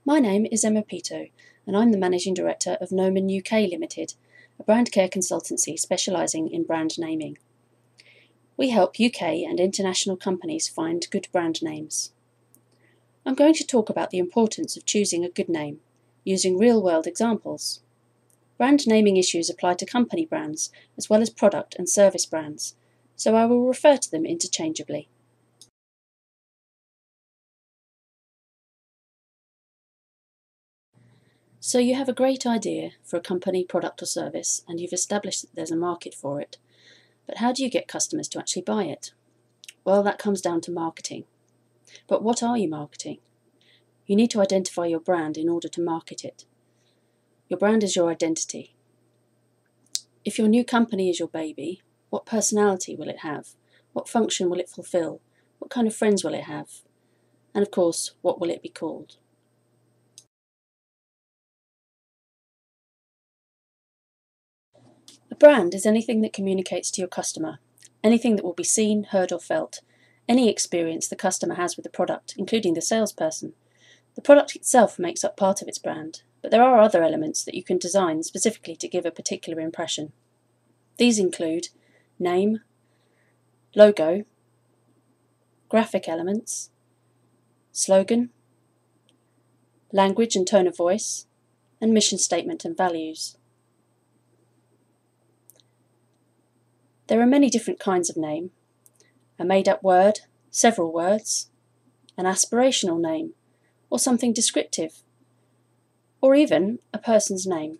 My name is Emma Peto, and I'm the Managing Director of Nomen UK Limited, a brand care consultancy specialising in brand naming. We help UK and international companies find good brand names. I'm going to talk about the importance of choosing a good name, using real-world examples. Brand naming issues apply to company brands as well as product and service brands, so I will refer to them interchangeably. So you have a great idea for a company, product or service, and you've established that there's a market for it. But how do you get customers to actually buy it? Well, that comes down to marketing. But what are you marketing? You need to identify your brand in order to market it. Your brand is your identity. If your new company is your baby, what personality will it have? What function will it fulfill? What kind of friends will it have? And of course, what will it be called? A brand is anything that communicates to your customer, anything that will be seen, heard or felt, any experience the customer has with the product, including the salesperson. The product itself makes up part of its brand, but there are other elements that you can design specifically to give a particular impression. These include name, logo, graphic elements, slogan, language and tone of voice, and mission statement and values. There are many different kinds of name: a made-up word, several words, an aspirational name, or something descriptive, or even a person's name.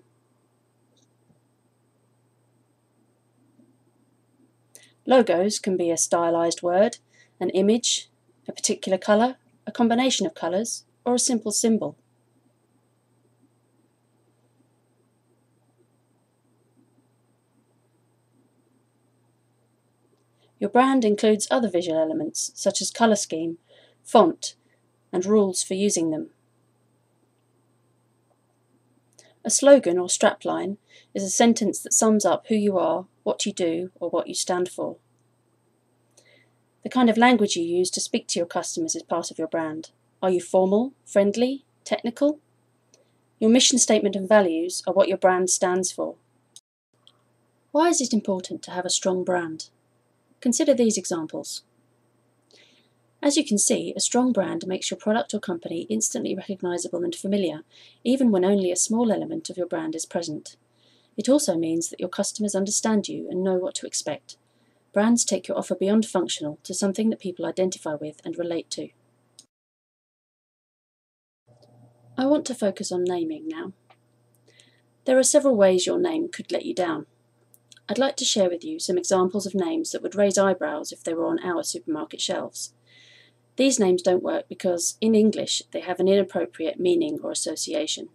Logos can be a stylized word, an image, a particular colour, a combination of colours, or a simple symbol. Your brand includes other visual elements such as colour scheme, font, and rules for using them. A slogan or strapline is a sentence that sums up who you are, what you do, or what you stand for. The kind of language you use to speak to your customers is part of your brand. Are you formal, friendly, technical? Your mission statement and values are what your brand stands for. Why is it important to have a strong brand? Consider these examples. As you can see, a strong brand makes your product or company instantly recognisable and familiar, even when only a small element of your brand is present. It also means that your customers understand you and know what to expect. Brands take your offer beyond functional to something that people identify with and relate to. I want to focus on naming now. There are several ways your name could let you down. I'd like to share with you some examples of names that would raise eyebrows if they were on our supermarket shelves. These names don't work because, in English, they have an inappropriate meaning or association.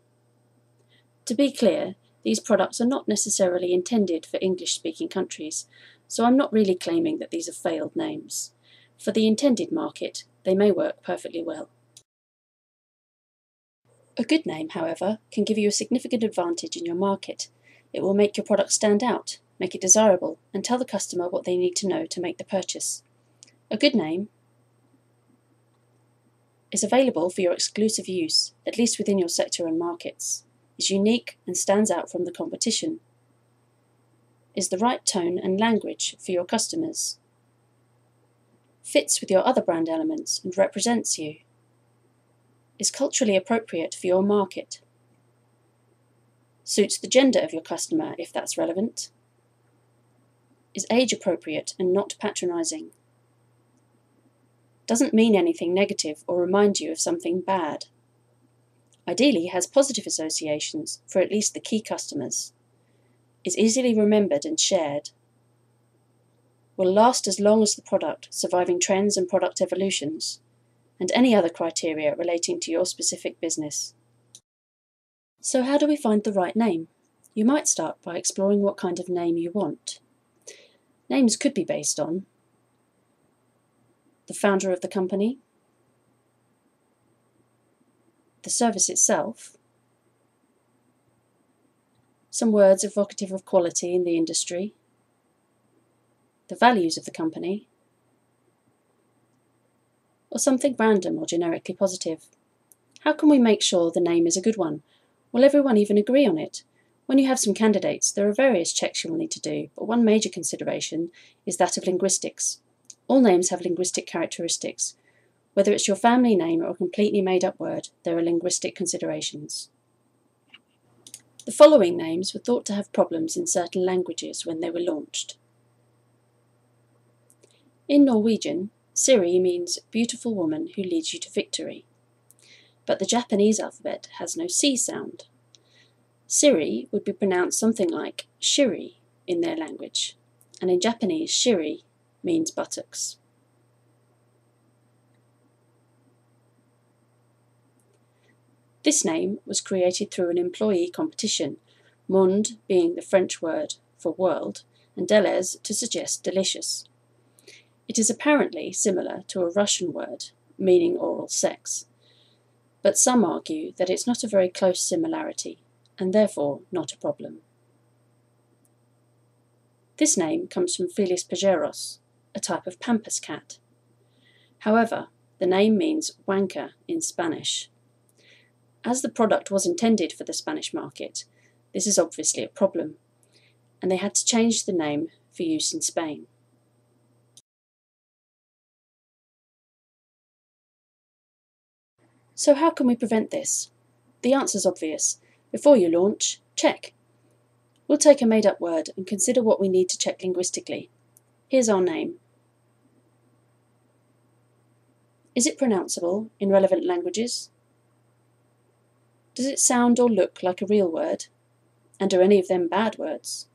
To be clear, these products are not necessarily intended for English-speaking countries, so I'm not really claiming that these are failed names. For the intended market, they may work perfectly well. A good name, however, can give you a significant advantage in your market. It will make your product stand out, make it desirable, and tell the customer what they need to know to make the purchase. A good name is available for your exclusive use, at least within your sector and markets, is unique and stands out from the competition, is the right tone and language for your customers, fits with your other brand elements and represents you, is culturally appropriate for your market, suits the gender of your customer if that's relevant, is age appropriate and not patronising, doesn't mean anything negative or remind you of something bad, ideally has positive associations for at least the key customers, is easily remembered and shared, will last as long as the product, surviving trends and product evolutions, and any other criteria relating to your specific business. So how do we find the right name? You might start by exploring what kind of name you want. Names could be based on the founder of the company, the service itself, some words evocative of quality in the industry, the values of the company, or something random or generically positive. How can we make sure the name is a good one? Will everyone even agree on it? When you have some candidates, there are various checks you will need to do, but one major consideration is that of linguistics. All names have linguistic characteristics. Whether it's your family name or a completely made-up word, there are linguistic considerations. The following names were thought to have problems in certain languages when they were launched. In Norwegian, Siri means beautiful woman who leads you to victory. But the Japanese alphabet has no C sound. Siri would be pronounced something like shiri in their language, and in Japanese, shiri means buttocks. This name was created through an employee competition, monde being the French word for world, and délèze to suggest delicious. It is apparently similar to a Russian word, meaning oral sex, but some argue that it's not a very close similarity, and therefore not a problem. This name comes from Felis pajeros, a type of pampas cat. However, the name means wanker in Spanish. As the product was intended for the Spanish market, this is obviously a problem, and they had to change the name for use in Spain. So how can we prevent this? The answer's obvious. Before you launch, check. We'll take a made-up word and consider what we need to check linguistically. Here's our name. Is it pronounceable in relevant languages? Does it sound or look like a real word? And are any of them bad words?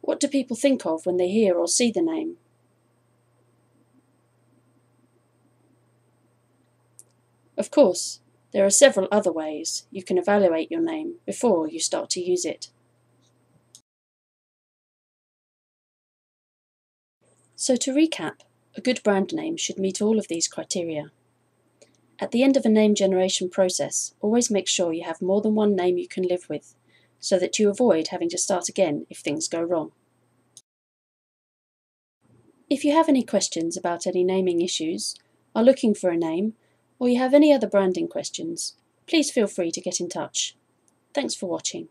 What do people think of when they hear or see the name? Of course, there are several other ways you can evaluate your name before you start to use it. So to recap, a good brand name should meet all of these criteria. At the end of a name generation process, always make sure you have more than one name you can live with, so that you avoid having to start again if things go wrong. If you have any questions about any naming issues, are looking for a name, or you have any other branding questions, please feel free to get in touch. Thanks for watching.